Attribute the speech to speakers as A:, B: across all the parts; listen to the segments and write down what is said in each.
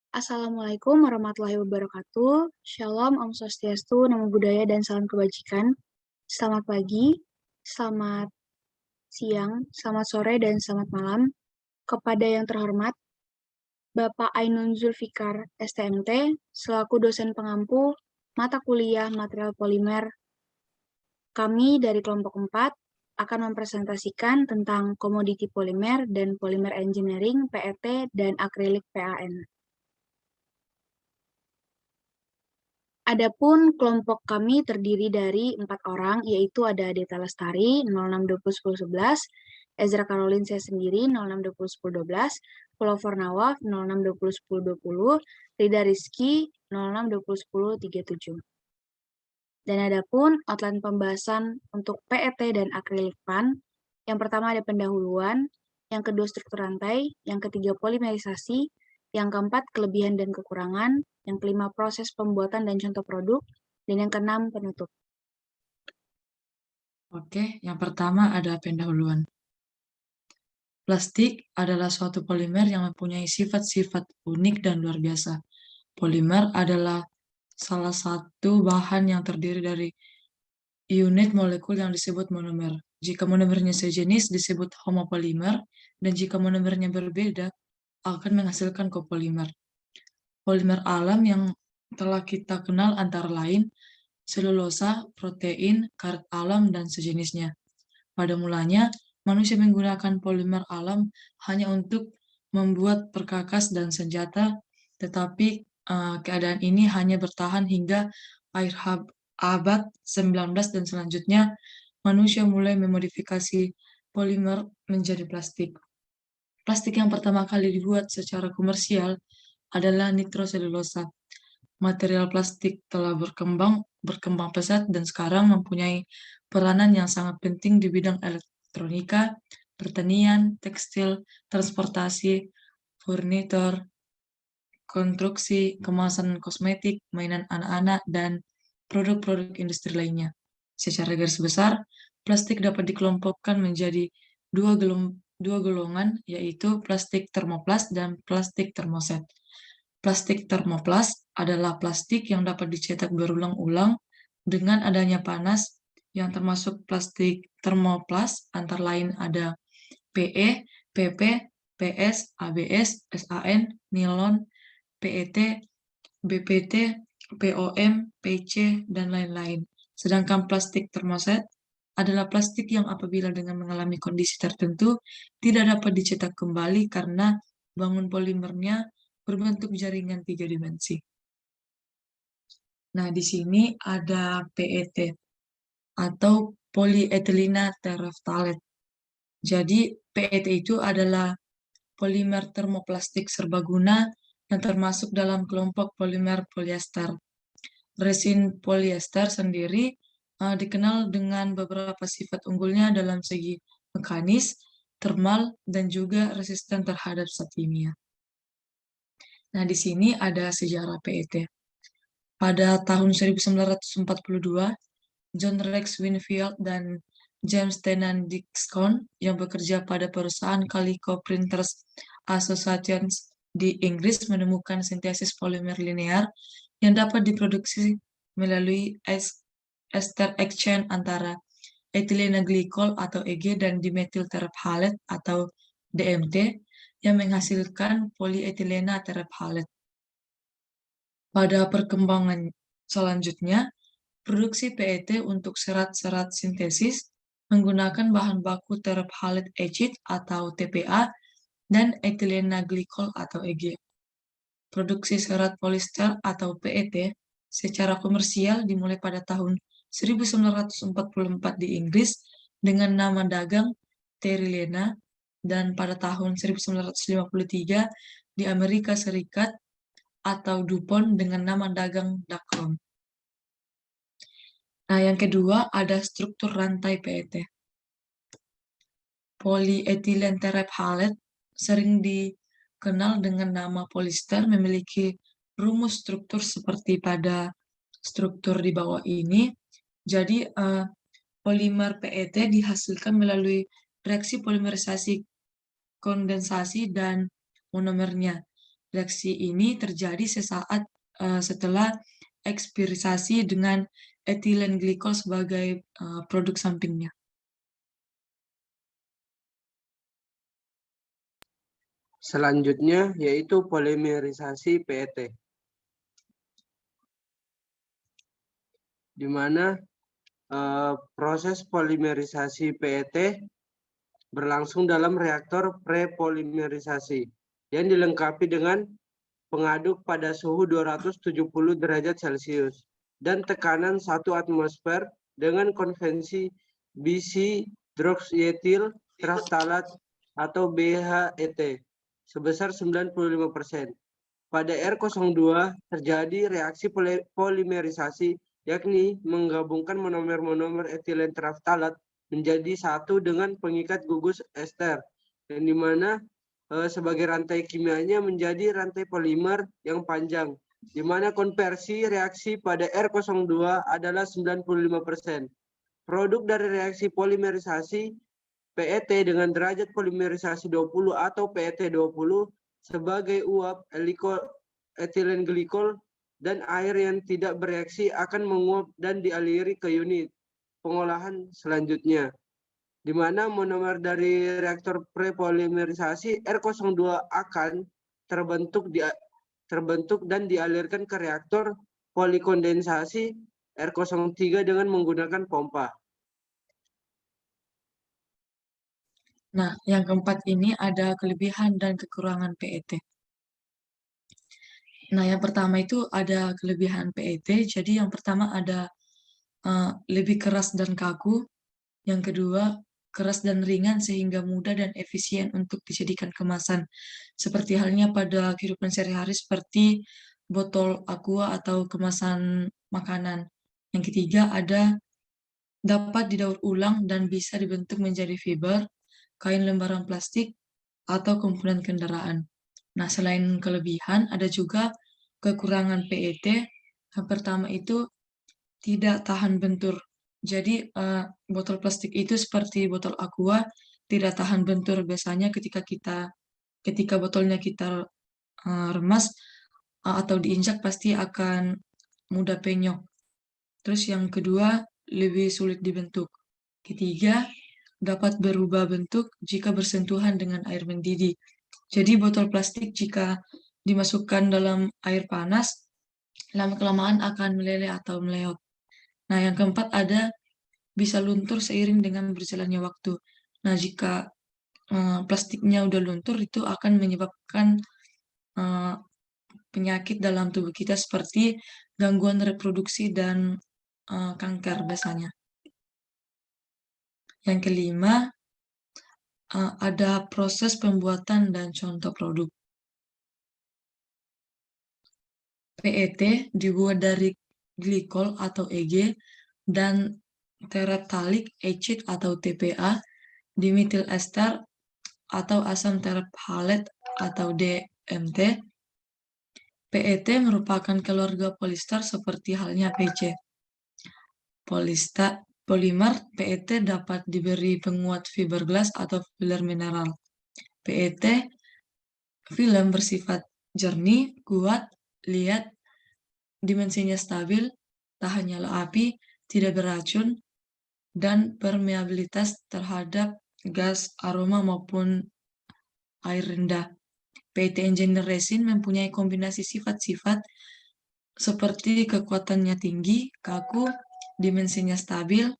A: Assalamualaikum warahmatullahi wabarakatuh. Shalom, Om Swastiastu, Namo Buddhaya, dan salam kebajikan. Selamat pagi, selamat siang, selamat sore, dan selamat malam. Kepada yang terhormat, Bapak Ainun Zulfikar, STMT, selaku dosen pengampu mata kuliah material polimer, kami dari kelompok 4 akan mempresentasikan tentang komoditi polimer dan polimer engineering, PET, dan akrilik PAN. Adapun kelompok kami terdiri dari 4 orang, yaitu ada Deta Lestari 06201011, Ezra Karolin saya sendiri 06201012, Pulau Fornawa 06201020, Rida Rizky 06201037. Dan adapun outline pembahasan untuk PET dan akrilik PAN, yang pertama ada pendahuluan, yang kedua struktur rantai, yang ketiga polimerisasi, yang keempat kelebihan dan kekurangan, yang kelima proses pembuatan dan contoh produk, dan yang keenam penutup.
B: Oke, yang pertama ada pendahuluan. Plastik adalah suatu polimer yang mempunyai sifat-sifat unik dan luar biasa. Polimer adalah salah satu bahan yang terdiri dari unit molekul yang disebut monomer. Jika monomernya sejenis disebut homopolimer, dan jika monomernya berbeda akan menghasilkan copolimer. Polimer alam yang telah kita kenal antara lain selulosa, protein, karet alam, dan sejenisnya. Pada mulanya, manusia menggunakan polimer alam hanya untuk membuat perkakas dan senjata, tetapi keadaan ini hanya bertahan hingga akhir abad 19 dan selanjutnya manusia mulai memodifikasi polimer menjadi plastik. Plastik yang pertama kali dibuat secara komersial adalah nitroselulosa. Material plastik telah berkembang pesat dan sekarang mempunyai peranan yang sangat penting di bidang elektronika, pertanian, tekstil, transportasi, furnitur, konstruksi, kemasan kosmetik, mainan anak-anak, dan produk-produk industri lainnya. Secara garis besar, plastik dapat dikelompokkan menjadi dua golongan, yaitu plastik termoplas dan plastik termoset. Plastik termoplas adalah plastik yang dapat dicetak berulang-ulang dengan adanya panas, yang termasuk plastik termoplas antara lain ada PE, PP, PS, ABS, SAN, nilon, PET, BPT, POM, PC, dan lain-lain. Sedangkan plastik termoset adalah plastik yang apabila dengan mengalami kondisi tertentu tidak dapat dicetak kembali karena bangun polimernya berbentuk jaringan 3 dimensi. Nah, di sini ada PET atau polyethylene terephthalate. Jadi, PET itu adalah polimer termoplastik serbaguna yang termasuk dalam kelompok polimer polyester. Resin polyester sendiri dikenal dengan beberapa sifat unggulnya dalam segi mekanis, termal, dan juga resisten terhadap zat kimia. Nah, di sini ada sejarah PET. Pada tahun 1942, John Rex Winfield dan James Tennant Dixon yang bekerja pada perusahaan Calico Printers Association di Inggris menemukan sintesis polimer linear yang dapat diproduksi melalui ester exchange antara ethylene glycol atau EG dan dimethyl terephthalate atau DMT yang menghasilkan polyethylene terephthalate. Pada perkembangan selanjutnya, produksi PET untuk serat-serat sintesis menggunakan bahan baku terephthalate etchit atau TPA dan ethylene glycol atau EG. Produksi serat polister atau PET secara komersial dimulai pada tahun 1944 di Inggris dengan nama dagang Terilena dan pada tahun 1953 di Amerika Serikat atau DuPont dengan nama dagang Dacron. Nah, yang kedua ada struktur rantai PET. Polyethylene terephthalate sering dikenal dengan nama polyester memiliki rumus struktur seperti pada struktur di bawah ini. Jadi, polimer PET dihasilkan melalui reaksi polimerisasi kondensasi dan monomernya. Reaksi ini terjadi sesaat setelah ekspirisasi dengan etilen glikol sebagai produk sampingnya.
C: Selanjutnya yaitu polimerisasi PET, di mana proses polimerisasi PET berlangsung dalam reaktor prepolimerisasi yang dilengkapi dengan pengaduk pada suhu 270 derajat Celcius dan tekanan 1 atmosfer dengan konvensi bisi-hidroksietil teraftalat atau BHET sebesar 95%. Pada R02 terjadi reaksi polimerisasi, yakni menggabungkan monomer-monomer etilen teraftalat menjadi satu dengan pengikat gugus ester, yang dimana sebagai rantai kimianya menjadi rantai polimer yang panjang, di mana konversi reaksi pada R02 adalah 95%. Produk dari reaksi polimerisasi PET dengan derajat polimerisasi 20 atau PET 20 sebagai uap etilen glikol dan air yang tidak bereaksi akan menguap dan dialiri ke unit pengolahan selanjutnya, di mana monomer dari reaktor prepolimerisasi R02 akan terbentuk dan dialirkan ke reaktor polikondensasi R03 dengan menggunakan pompa.
B: Nah, yang keempat ini ada kelebihan dan kekurangan PET. Nah, yang pertama itu ada kelebihan PET. Jadi yang pertama ada lebih keras dan kaku. Yang kedua, keras dan ringan sehingga mudah dan efisien untuk dijadikan kemasan. Seperti halnya pada kehidupan sehari-hari seperti botol aqua atau kemasan makanan. Yang ketiga ada dapat didaur ulang dan bisa dibentuk menjadi fiber, kain lembaran plastik, atau komponen kendaraan. Nah, selain kelebihan, ada juga kekurangan PET. Yang pertama itu tidak tahan bentur. Jadi, botol plastik itu seperti botol aqua, tidak tahan bentur. Biasanya ketika botolnya kita remas atau diinjak pasti akan mudah penyok. Terus yang kedua, lebih sulit dibentuk. Ketiga, dapat berubah bentuk jika bersentuhan dengan air mendidih. Jadi botol plastik jika dimasukkan dalam air panas, lama-kelamaan akan meleleh atau meleot. Nah, yang keempat ada bisa luntur seiring dengan berjalannya waktu. Nah, jika plastiknya udah luntur, itu akan menyebabkan penyakit dalam tubuh kita seperti gangguan reproduksi dan kanker biasanya. Yang kelima, ada proses pembuatan dan contoh produk. PET dibuat dari glikol atau EG dan terephthalic acid atau TPA, dimetil ester atau asam terephthalate atau DMT. PET merupakan keluarga polister seperti halnya PC. Polimer PET dapat diberi penguat fiberglass atau filler mineral. PET film bersifat jernih, kuat, lihat, dimensinya stabil, tahan nyala api, tidak beracun, dan permeabilitas terhadap gas, aroma, maupun air rendah. PET engineer resin mempunyai kombinasi sifat-sifat seperti kekuatannya tinggi, kaku, dimensinya stabil,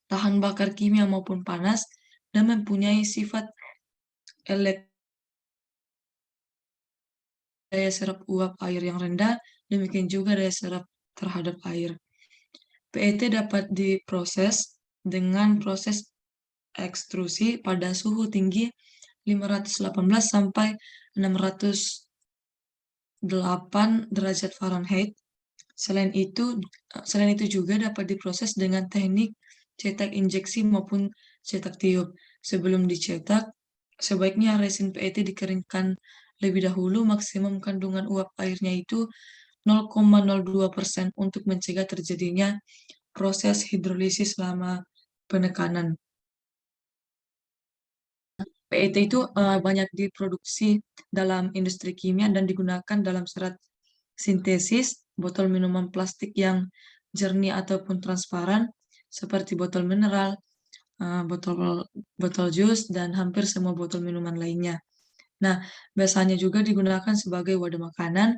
B: tahan bakar kimia maupun panas, dan mempunyai sifat daya serap uap air yang rendah, demikian juga daya serap terhadap air. PET dapat diproses dengan proses ekstrusi pada suhu tinggi 518 sampai 608 derajat Fahrenheit. Selain itu juga dapat diproses dengan teknik cetak injeksi maupun cetak tiup. Sebelum dicetak, sebaiknya resin PET dikeringkan lebih dahulu. Maksimum kandungan uap airnya itu 0,02% untuk mencegah terjadinya proses hidrolisis selama penekanan. PET itu banyak diproduksi dalam industri kimia dan digunakan dalam serat sintesis botol minuman plastik yang jernih ataupun transparan seperti botol mineral, botol jus, dan hampir semua botol minuman lainnya. Nah, biasanya juga digunakan sebagai wadah makanan,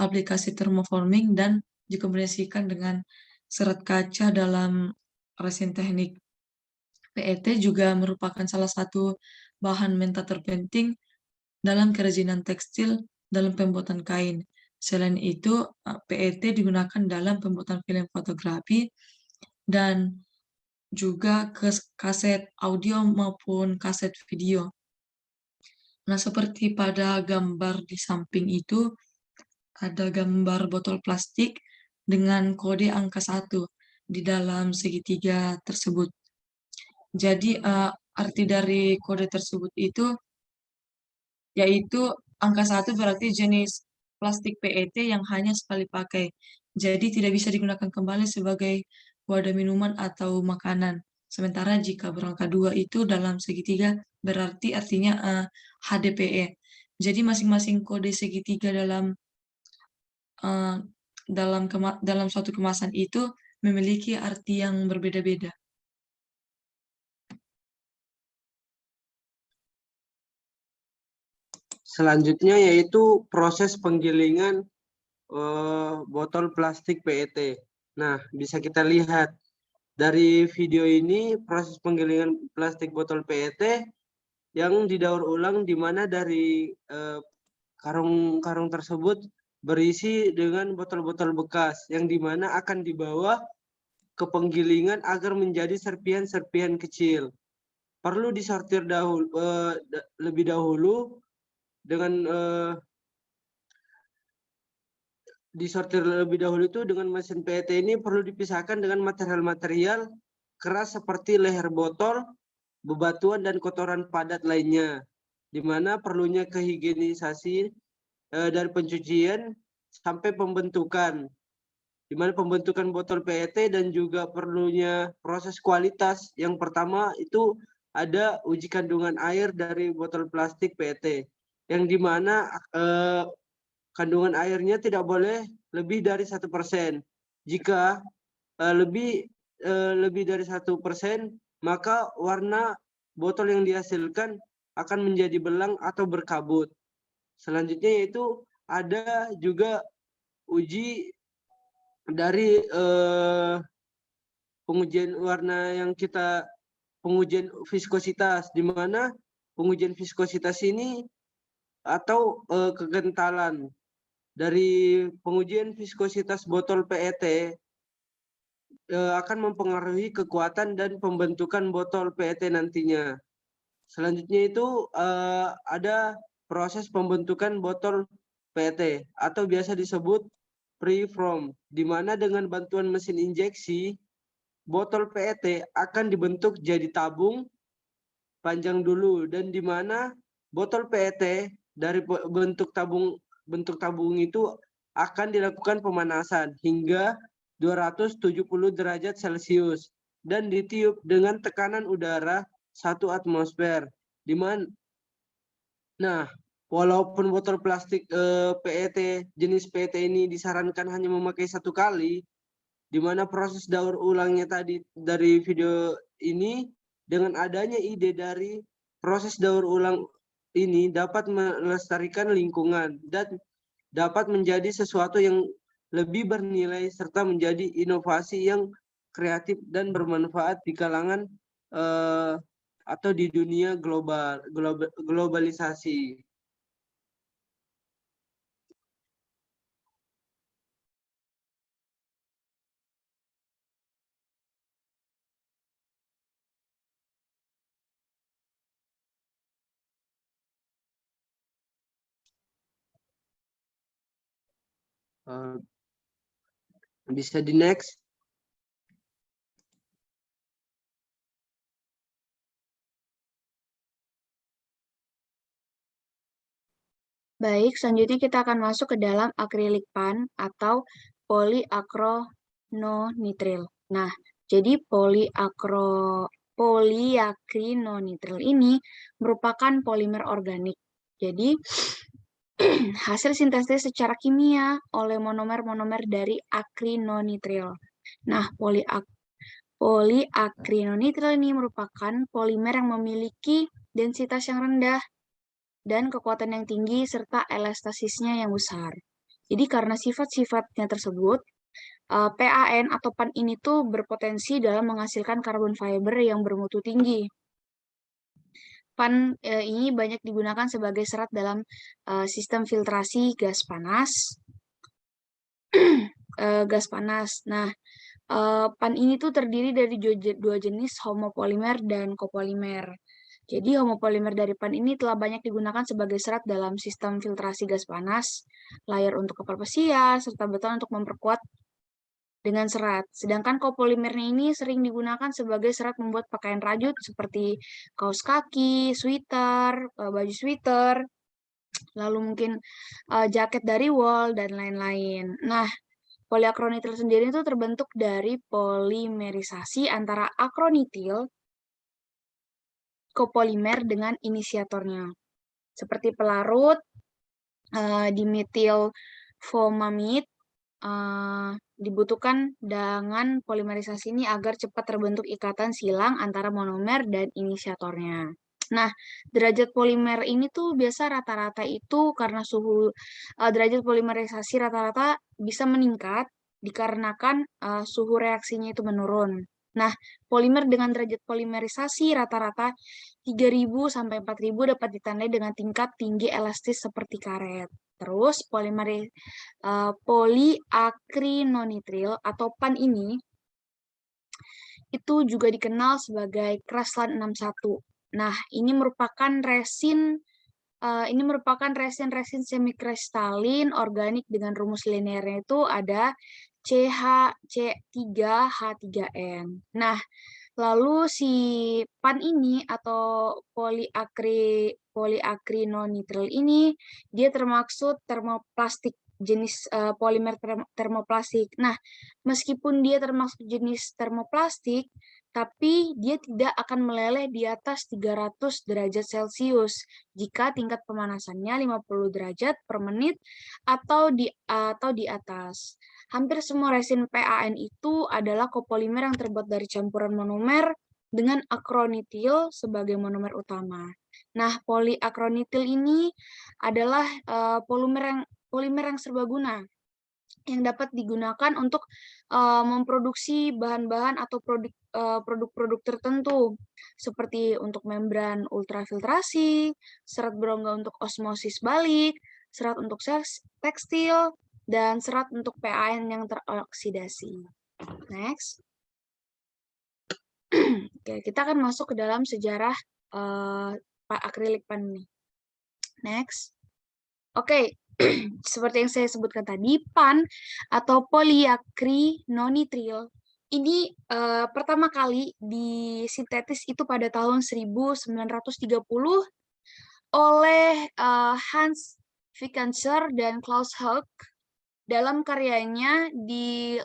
B: aplikasi thermoforming, dan dikombinasikan dengan serat kaca dalam resin teknik. PET juga merupakan salah satu bahan mentah terpenting dalam kerajinan tekstil dalam pembuatan kain. Selain itu, PET digunakan dalam pembuatan film fotografi dan juga kaset audio maupun kaset video. Nah, seperti pada gambar di samping itu, ada gambar botol plastik dengan kode angka 1 di dalam segitiga tersebut. Jadi, arti dari kode tersebut itu yaitu angka 1 berarti jenis plastik PET yang hanya sekali pakai. Jadi tidak bisa digunakan kembali sebagai wadah minuman atau makanan. Sementara jika berangka 2 itu dalam segitiga berarti artinya HDPE. Jadi masing-masing kode segitiga dalam suatu kemasan itu memiliki arti yang berbeda-beda.
C: Selanjutnya yaitu proses penggilingan botol plastik PET. Nah, bisa kita lihat dari video ini proses penggilingan plastik botol PET yang didaur ulang di mana dari karung-karung tersebut berisi dengan botol-botol bekas yang dimana akan dibawa ke penggilingan agar menjadi serpihan-serpihan kecil. Perlu disortir lebih dahulu dengan disortir lebih dahulu itu dengan mesin PET ini perlu dipisahkan dengan material-material keras seperti leher botol, bebatuan, dan kotoran padat lainnya, di mana perlunya kehigienisasi dari pencucian sampai pembentukan, di mana pembentukan botol PET dan juga perlunya proses kualitas. Yang pertama itu ada uji kandungan air dari botol plastik PET, yang dimana kandungan airnya tidak boleh lebih dari 1%. Jika lebih dari 1%, maka warna botol yang dihasilkan akan menjadi belang atau berkabut. Selanjutnya yaitu ada juga uji dari pengujian warna yang pengujian viskositas, di mana pengujian viskositas ini atau kegentalan dari pengujian viskositas botol PET akan mempengaruhi kekuatan dan pembentukan botol PET nantinya. Selanjutnya itu ada proses pembentukan botol PET atau biasa disebut preform, di mana dengan bantuan mesin injeksi, botol PET akan dibentuk jadi tabung panjang dulu, dan di mana botol PET dari bentuk tabung itu akan dilakukan pemanasan hingga 270 derajat Celcius dan ditiup dengan tekanan udara 1 atmosfer. Nah, walaupun botol plastik PET jenis PET ini disarankan hanya memakai 1 kali, di mana proses daur ulangnya tadi dari video ini, dengan adanya ide dari proses daur ulang ini dapat melestarikan lingkungan dan dapat menjadi sesuatu yang lebih bernilai serta menjadi inovasi yang kreatif dan bermanfaat di kalangan atau di dunia globalisasi. Bisa di next.
A: Baik, selanjutnya kita akan masuk ke dalam akrilik pan atau poliakrononitril. Nah, jadi poliakrononitril poliakrinonitril ini merupakan polimer organik. Jadi, hasil sintesis secara kimia oleh monomer-monomer dari akrinonitril. Nah, poliakrinonitril ini merupakan polimer yang memiliki densitas yang rendah dan kekuatan yang tinggi serta elastasisnya yang besar. Jadi karena sifat-sifatnya tersebut, PAN atau PAN ini tuh berpotensi dalam menghasilkan karbon fiber yang bermutu tinggi. PAN ini banyak digunakan sebagai serat dalam sistem filtrasi gas panas. Nah, PAN ini tuh terdiri dari dua jenis homopolimer dan kopolimer. Jadi homopolimer dari PAN ini telah banyak digunakan sebagai serat dalam sistem filtrasi gas panas, layar untuk kapal pesiar, serta beton untuk memperkuat dengan serat. Sedangkan kopolimernya ini sering digunakan sebagai serat membuat pakaian rajut seperti kaos kaki, sweater, baju sweater, lalu mungkin jaket dari wool, dan lain-lain. Nah, poliakronitil sendiri itu terbentuk dari polimerisasi antara akronitil kopolimer dengan inisiatornya. Seperti pelarut, dimetil fomamid, dibutuhkan dengan polimerisasi ini agar cepat terbentuk ikatan silang antara monomer dan inisiatornya. Nah, derajat polimer ini tuh biasa rata-rata itu karena suhu derajat polimerisasi rata-rata bisa meningkat dikarenakan suhu reaksinya itu menurun. Nah, polimer dengan derajat polimerisasi rata-rata 3.000 sampai 4.000 dapat ditandai dengan tingkat tinggi elastis seperti karet. Terus poliakrinonitril atau PAN ini itu juga dikenal sebagai Kraslan 61. Nah, ini merupakan resin semikristalin organik dengan rumus linearnya itu ada CH3H3N. Nah, lalu si PAN ini atau poliakrinonitril ini dia termaksud termoplastik, jenis polimer termoplastik. Nah, meskipun dia termasuk jenis termoplastik, tapi dia tidak akan meleleh di atas 300 derajat Celcius jika tingkat pemanasannya 50 derajat per menit atau di atas. Hampir semua resin PAN itu adalah kopolimer yang terbuat dari campuran monomer dengan akronitil sebagai monomer utama. Nah, poliakronitil ini adalah polimer yang serbaguna yang dapat digunakan untuk memproduksi bahan-bahan atau produk-produk tertentu seperti untuk membran ultrafiltrasi, serat berongga untuk osmosis balik, serat untuk tekstil, dan serat untuk PAN yang teroksidasi. Next. Oke, kita akan masuk ke dalam sejarah akrilik PAN ini. Next. Oke, seperti yang saya sebutkan tadi, PAN atau poliakrinonitril ini pertama kali disintetis itu pada tahun 1930 oleh Hans Vickenser dan Klaus Hoek dalam karyanya di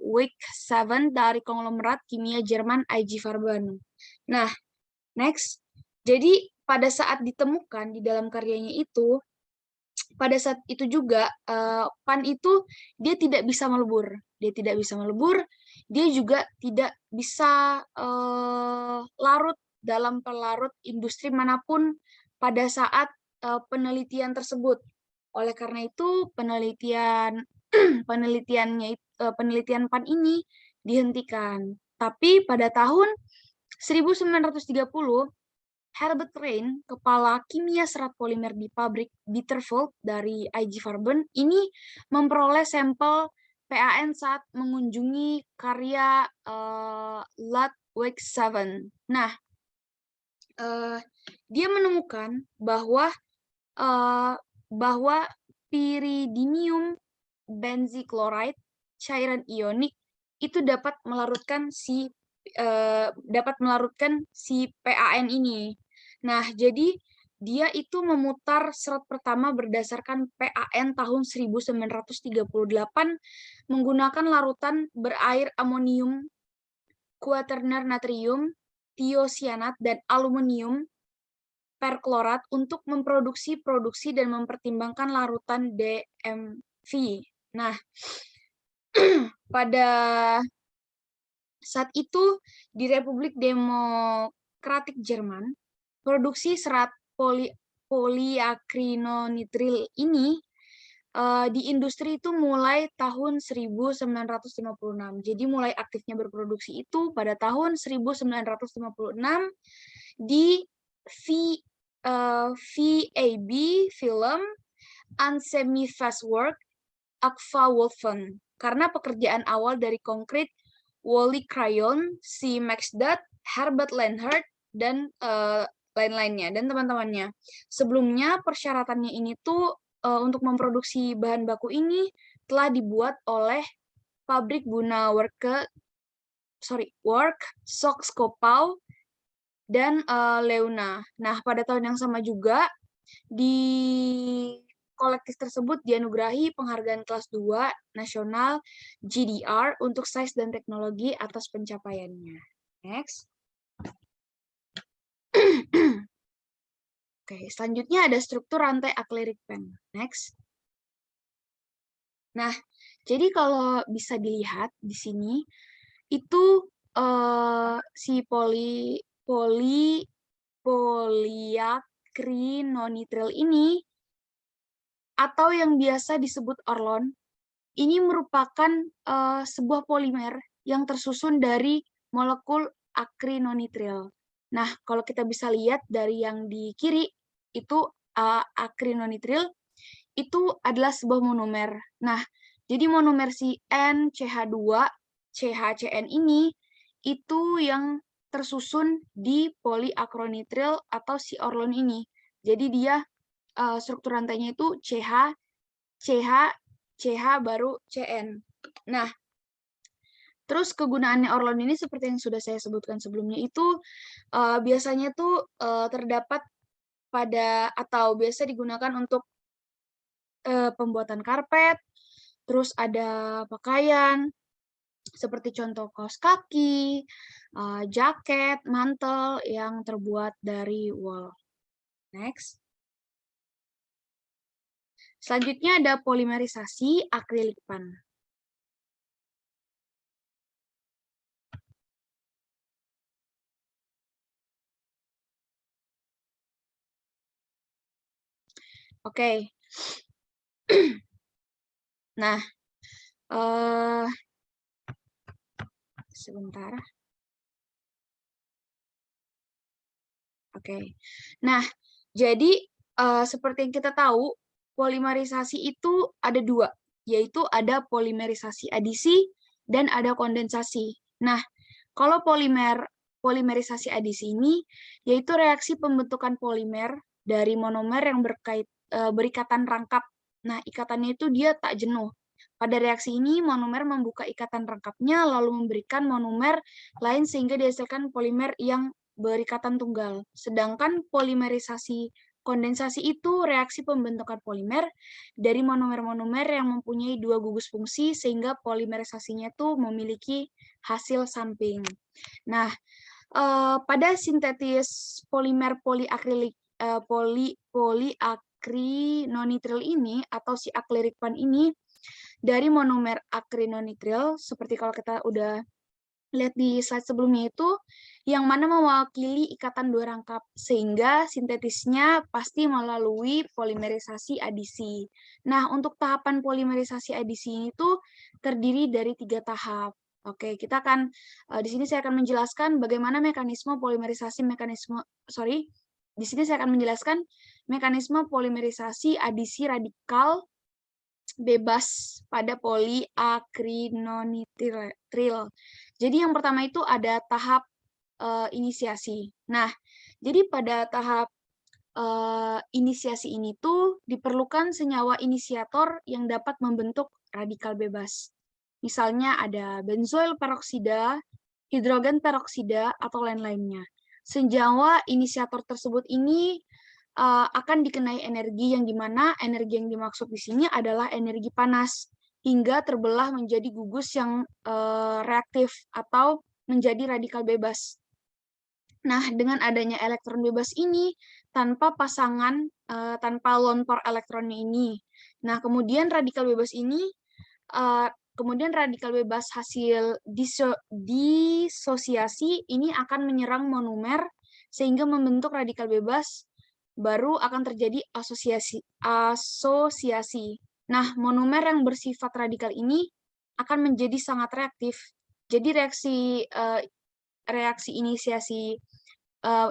A: Week 7 dari konglomerat kimia Jerman IG Farben. Nah, next. Jadi pada saat ditemukan di dalam karyanya itu, pada saat itu juga PAN itu dia tidak bisa melebur. Dia juga tidak bisa larut dalam pelarut industri manapun pada saat penelitian tersebut. Oleh karena itu penelitian PAN ini dihentikan. Tapi pada tahun 1930 Herbert Rein, kepala kimia serat polimer di pabrik Bitterfeld dari IG Farben, ini memperoleh sampel PAN saat mengunjungi karya Week 7. Nah, dia menemukan bahwa pyridinium benzichloride, cairan ionik, itu dapat melarutkan si PAN ini. Nah, jadi dia itu memutar serat pertama berdasarkan PAN tahun 1938 menggunakan larutan berair amonium kuaterner natrium, tiosianat, dan aluminium perklorat untuk memproduksi dan mempertimbangkan larutan DMV. Nah, pada saat itu di Republik Demokratik Jerman, produksi serat poliakrinonitril ini di industri itu mulai tahun 1956. Jadi mulai aktifnya berproduksi itu pada tahun 1956 di VAB Film and Semi-Fast Work Agfa Wolfen. Karena pekerjaan awal dari konkret Wally Crayon, C. Maxdad, Herbert Lenhart, dan lain-lainnya dan teman-temannya. Sebelumnya persyaratannya ini tuh untuk memproduksi bahan baku ini telah dibuat oleh pabrik Buna Work Skopau dan Leuna. Nah, pada tahun yang sama juga di kolektif tersebut dianugerahi penghargaan kelas 2 nasional GDR untuk sains dan teknologi atas pencapaiannya. Next. Oke, selanjutnya ada struktur rantai akrilik pen. Next. Nah, jadi kalau bisa dilihat di sini itu si poliakrinonitril ini atau yang biasa disebut orlon ini merupakan sebuah polimer yang tersusun dari molekul akrinonitril. Nah, kalau kita bisa lihat dari yang di kiri itu akrinonitril itu adalah sebuah monomer. Nah, jadi monomer si NCH2 CHCN ini itu yang tersusun di poliakronitril atau si orlon ini. Jadi dia struktur rantainya itu CH, CH, CH baru CN. Nah, terus kegunaannya orlon ini seperti yang sudah saya sebutkan sebelumnya itu biasanya tuh terdapat pada atau biasa digunakan untuk pembuatan karpet, terus ada pakaian, seperti contoh kaos kaki, jaket, mantel yang terbuat dari wool. Next. Selanjutnya ada polimerisasi akrilik pan. Oke. Nah, sebentar. Oke. Nah, jadi seperti yang kita tahu, polimerisasi itu ada dua, yaitu ada polimerisasi adisi dan ada kondensasi. Nah, kalau polimerisasi adisi ini, yaitu reaksi pembentukan polimer dari monomer yang berikatan rangkap. Nah, ikatannya itu dia tak jenuh. Pada reaksi ini, monomer membuka ikatan rangkapnya, lalu memberikan monomer lain sehingga dihasilkan polimer yang berikatan tunggal. Sedangkan polimerisasi kondensasi itu reaksi pembentukan polimer dari monomer-monomer yang mempunyai dua gugus fungsi sehingga polimerisasinya itu memiliki hasil samping. Nah, pada sintetis polimer poliakrinonitril ini atau si akrilik pan ini dari monomer akrinonitril seperti kalau kita udah lihat di slide sebelumnya itu yang mana mewakili ikatan dua rangkap sehingga sintetisnya pasti melalui polimerisasi adisi. Nah, untuk tahapan polimerisasi adisi ini tuh terdiri dari 3 tahap. Oke, kita akan di sini saya akan menjelaskan bagaimana mekanisme polimerisasi di sini saya akan menjelaskan mekanisme polimerisasi adisi radikal bebas pada poliakrinonitril. Jadi yang pertama itu ada tahap inisiasi. Nah, jadi pada tahap inisiasi ini tuh diperlukan senyawa inisiator yang dapat membentuk radikal bebas. Misalnya ada benzoil peroksida, hidrogen peroksida, atau lain-lainnya. Senyawa inisiator tersebut ini akan dikenai energi yang dimana energi yang dimaksud di sini adalah energi panas hingga terbelah menjadi gugus yang reaktif atau menjadi radikal bebas. Nah, dengan adanya elektron bebas ini, tanpa pasangan, tanpa lone pair elektronnya ini. Nah, kemudian radikal bebas ini, hasil disosiasi ini akan menyerang monomer, sehingga membentuk radikal bebas, baru akan terjadi asosiasi. Nah, monomer yang bersifat radikal ini akan menjadi sangat reaktif. Jadi reaksi inisiasi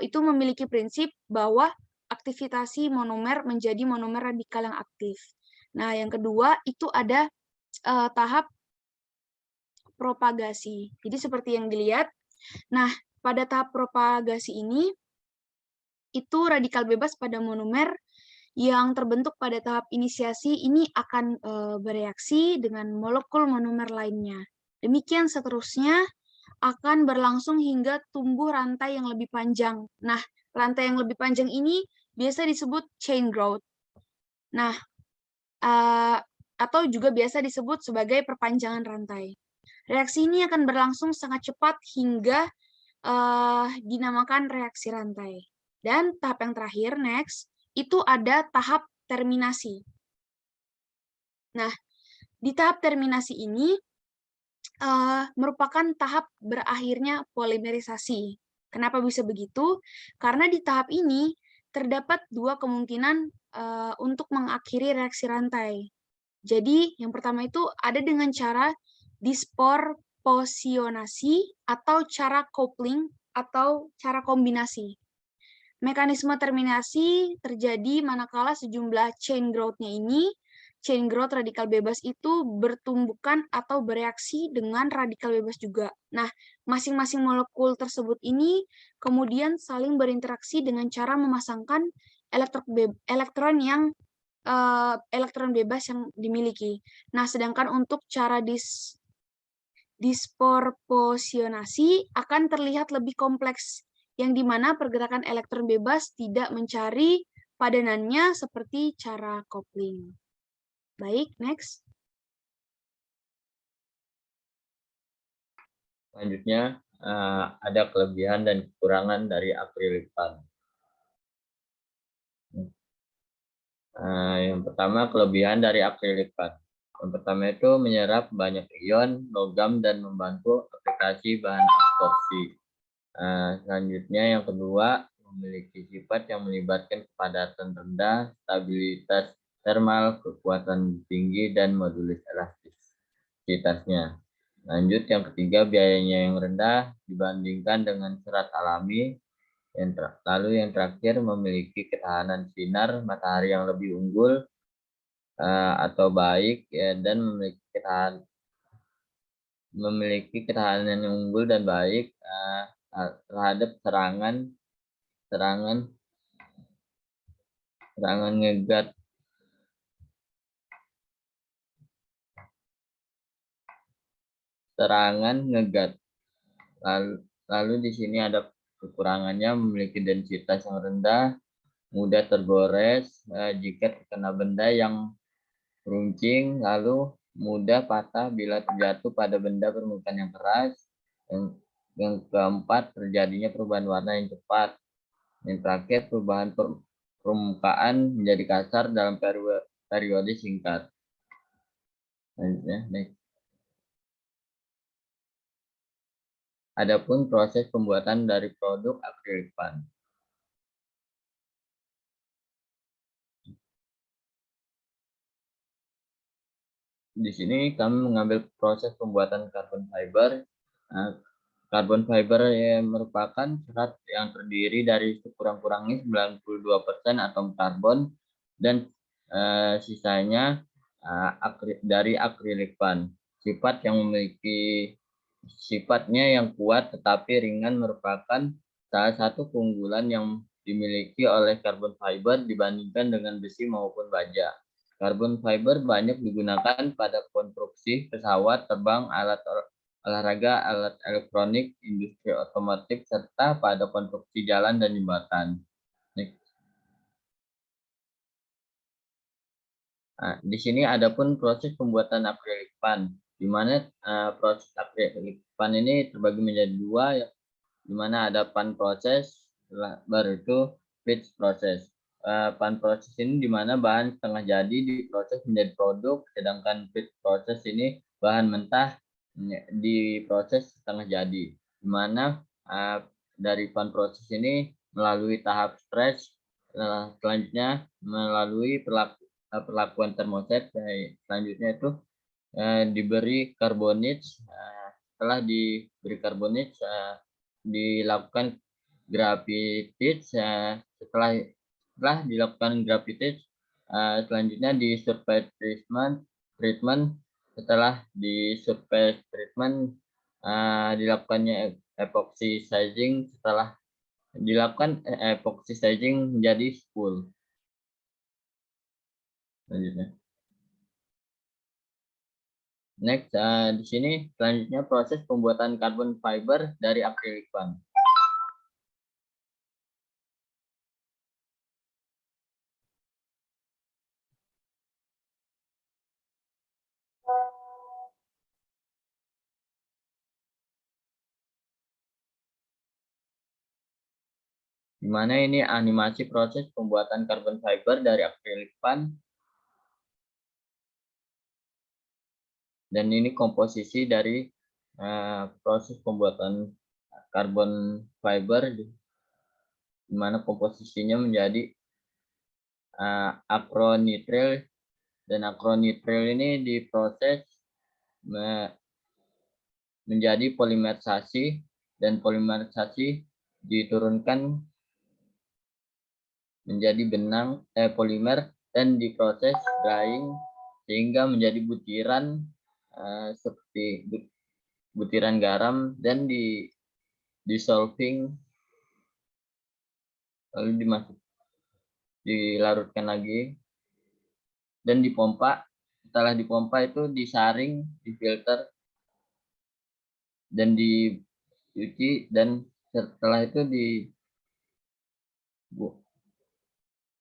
A: itu memiliki prinsip bahwa aktivitasi monomer menjadi monomer radikal yang aktif. Nah, yang kedua itu ada tahap propagasi. Jadi seperti yang dilihat. Nah, pada tahap propagasi ini, itu radikal bebas pada monomer yang terbentuk pada tahap inisiasi ini akan bereaksi dengan molekul monomer lainnya. Demikian seterusnya akan berlangsung hingga tumbuh rantai yang lebih panjang. Nah, rantai yang lebih panjang ini biasa disebut chain growth. Nah, atau juga biasa disebut sebagai perpanjangan rantai. Reaksi ini akan berlangsung sangat cepat hingga dinamakan reaksi rantai. Dan tahap yang terakhir, next, itu ada tahap terminasi. Nah, di tahap terminasi ini merupakan tahap berakhirnya polimerisasi. Kenapa bisa begitu? Karena di tahap ini terdapat dua kemungkinan untuk mengakhiri reaksi rantai. Jadi, yang pertama itu ada dengan cara disproporsionasi atau cara coupling atau cara kombinasi. Mekanisme terminasi terjadi manakala sejumlah chain growth-nya ini, chain growth radikal bebas itu bertumbukan atau bereaksi dengan radikal bebas juga. Nah, masing-masing molekul tersebut ini kemudian saling berinteraksi dengan cara memasangkan elektron bebas yang dimiliki. Nah, sedangkan untuk cara disproporsionasi akan terlihat lebih kompleks, yang dimana pergerakan elektron bebas tidak mencari padanannya seperti cara coupling. Baik, next.
D: Selanjutnya, ada kelebihan dan kekurangan dari akrilik pad. Yang pertama, kelebihan dari akrilik pad. Yang pertama itu menyerap banyak ion, logam, dan membantu aplikasi bahan absorpsi. Selanjutnya yang kedua, memiliki sifat yang melibatkan kepadatan rendah, stabilitas termal, kekuatan tinggi, dan modulis elastisitasnya. Lanjut yang ketiga, biayanya yang rendah dibandingkan dengan serat alami. Lalu yang terakhir, memiliki ketahanan sinar matahari yang lebih unggul atau baik ya, dan memiliki ketahanan yang unggul dan baik terhadap serangan ngegat. Lalu di sini ada kekurangannya, memiliki densitas yang rendah, mudah tergores jika terkena benda yang runcing, lalu mudah patah bila terjatuh pada benda permukaan yang keras. Yang keempat, terjadinya perubahan warna yang cepat. Yang terakhir, perubahan permukaan menjadi kasar dalam periode singkat. Next. Adapun proses pembuatan dari produk akrilik pad. Di sini kami mengambil proses pembuatan carbon fiber. Carbon fiber merupakan serat yang terdiri dari sekurang-kurangnya 92% atom karbon dan sisanya dari akrilik pad. Sifatnya yang kuat tetapi ringan merupakan salah satu keunggulan yang dimiliki oleh carbon fiber dibandingkan dengan besi maupun baja. Carbon fiber banyak digunakan pada konstruksi pesawat terbang, alat olahraga, alat elektronik, industri otomotif, serta pada konstruksi jalan dan jembatan. Di sini ada pun proses pembuatan akrilik pad, di mana proses akrilik PAN ini terbagi menjadi dua, di mana ada PAN proses, baru itu pitch proses. PAN proses ini di mana bahan setengah jadi diproses menjadi produk, sedangkan pitch proses ini bahan mentah diproses setengah jadi, di mana dari PAN proses ini melalui tahap stretch, selanjutnya melalui perlakuan termoset, selanjutnya itu diberi karbonit. Setelah diberi karbonit, dilakukan gravitage. Setelah dilakukan gravitage, selanjutnya di surface treatment. Setelah di surface treatment, dilakukannya epoxy sizing. Setelah dilakukan epoxy sizing menjadi spool. Selanjutnya. Next, di sini selanjutnya proses pembuatan carbon fiber dari acrylic PAN. Di mana ini animasi proses pembuatan carbon fiber dari acrylic PAN. Dan ini komposisi dari proses pembuatan carbon fiber, di mana komposisinya menjadi acronitril, dan acronitril ini diproses menjadi polimerisasi, dan polimerisasi diturunkan menjadi benang polimer dan diproses drying sehingga menjadi butiran seperti butiran garam, dan dissolving, lalu dilarutkan lagi dan dipompa. Setelah dipompa itu disaring, difilter, dan dicuci, dan setelah itu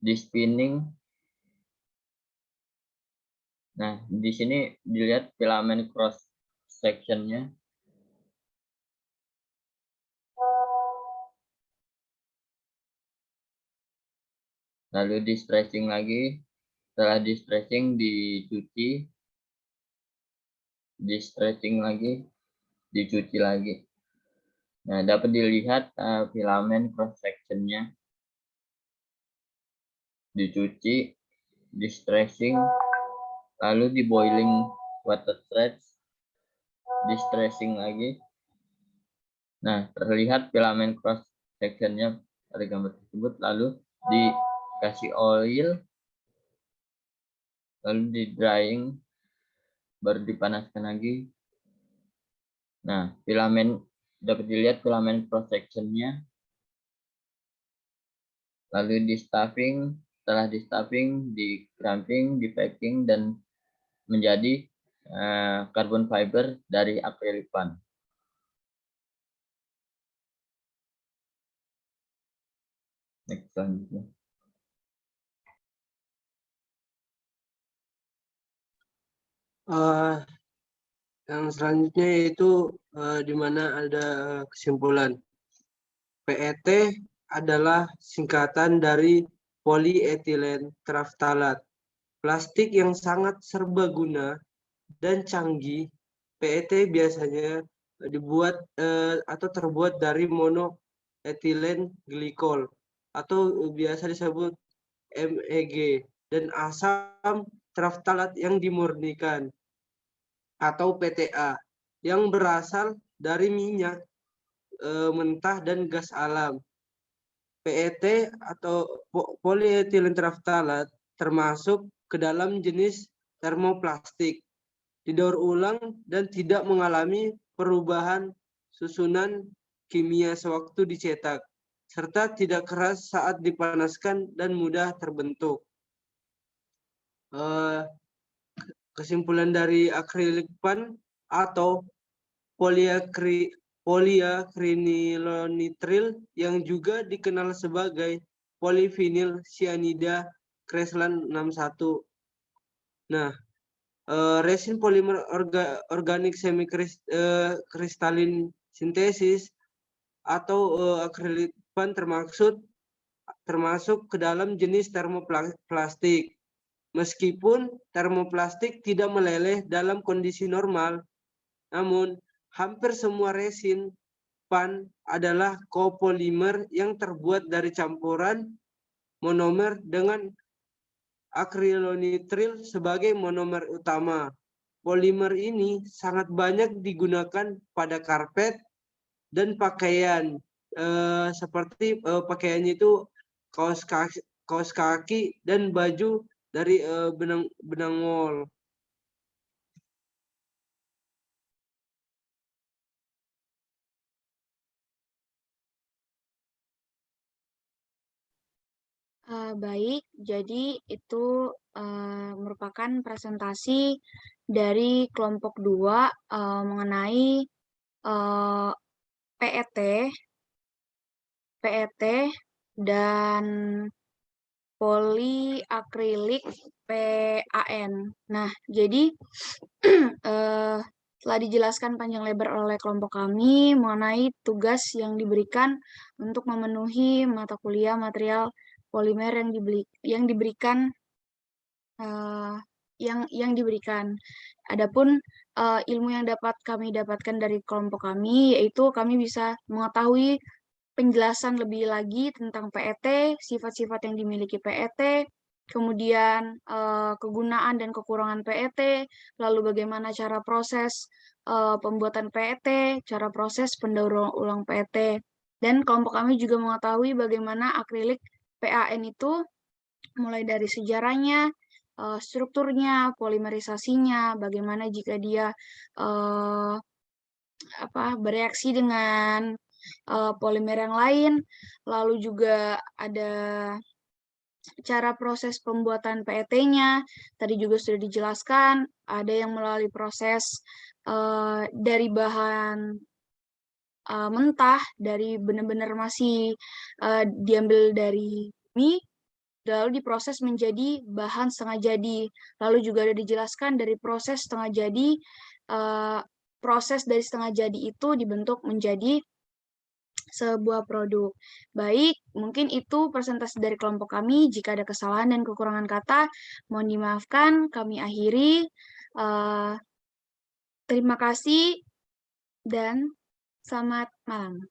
D: di spinning. Nah, di sini dilihat filamen cross sectionnya. Lalu di stretching lagi. Setelah di stretching, dicuci, di stretching lagi, dicuci lagi. Nah, dapat dilihat filamen cross sectionnya. Dicuci, di stretching, lalu di boiling water stretch, di stretching lagi. Nah, terlihat filamen cross sectionnya pada gambar tersebut. Lalu dikasih oil, lalu di drying, baru dipanaskan lagi. Nah, filamen dapat dilihat filamen cross sectionnya. Lalu di stuffing, setelah di stuffing, di cramping, di packing, dan menjadi carbon fiber dari acrylic PAN. Next, selanjutnya.
C: Yang selanjutnya yaitu di mana ada kesimpulan. PET adalah singkatan dari polyethylene terephthalate, plastik yang sangat serbaguna dan canggih. PET biasanya dibuat atau terbuat dari monoethylene glycol atau biasa disebut MEG, dan asam terephthalate yang dimurnikan atau PTA yang berasal dari minyak mentah dan gas alam. PET atau polyethylene terephthalate termasuk ke dalam jenis termoplastik, didaur ulang dan tidak mengalami perubahan susunan kimia sewaktu dicetak, serta tidak keras saat dipanaskan dan mudah terbentuk. Kesimpulan dari acrylic PAN atau polyacrylonitrile yang juga dikenal sebagai polyvinyl cyanida Crestland 61. Nah, resin polimer organik semi kristalin sintesis atau akrilik ban termasuk ke dalam jenis termoplastik. Meskipun termoplastik tidak meleleh dalam kondisi normal, namun hampir semua resin PAN adalah kopolimer yang terbuat dari campuran monomer dengan akrilonitril sebagai monomer utama. Polimer ini sangat banyak digunakan pada karpet dan pakaian, seperti pakaiannya itu kaos kaki dan baju dari benang wol.
A: Baik, jadi itu merupakan presentasi dari kelompok 2 mengenai PET dan poliakrilik PAN. Nah, jadi telah dijelaskan panjang lebar oleh kelompok kami mengenai tugas yang diberikan untuk memenuhi mata kuliah material polimer yang diberikan. Adapun ilmu yang dapat kami dapatkan dari kelompok kami, yaitu kami bisa mengetahui penjelasan lebih lagi tentang PET, sifat-sifat yang dimiliki PET, kemudian kegunaan dan kekurangan PET, lalu bagaimana cara proses pembuatan PET, cara proses pendaur ulang PET, dan kelompok kami juga mengetahui bagaimana akrilik PAN itu mulai dari sejarahnya, strukturnya, polimerisasinya, bagaimana jika dia bereaksi dengan polimer yang lain, lalu juga ada cara proses pembuatan PET-nya, tadi juga sudah dijelaskan, ada yang melalui proses dari bahan mentah, dari benar-benar masih diambil dari bumi, lalu diproses menjadi bahan setengah jadi. Lalu juga ada dijelaskan dari proses setengah jadi, proses dari setengah jadi itu dibentuk menjadi sebuah produk. Baik, mungkin itu presentasi dari kelompok kami. Jika ada kesalahan dan kekurangan kata, mohon dimaafkan. Kami akhiri. Terima kasih dan selamat malam.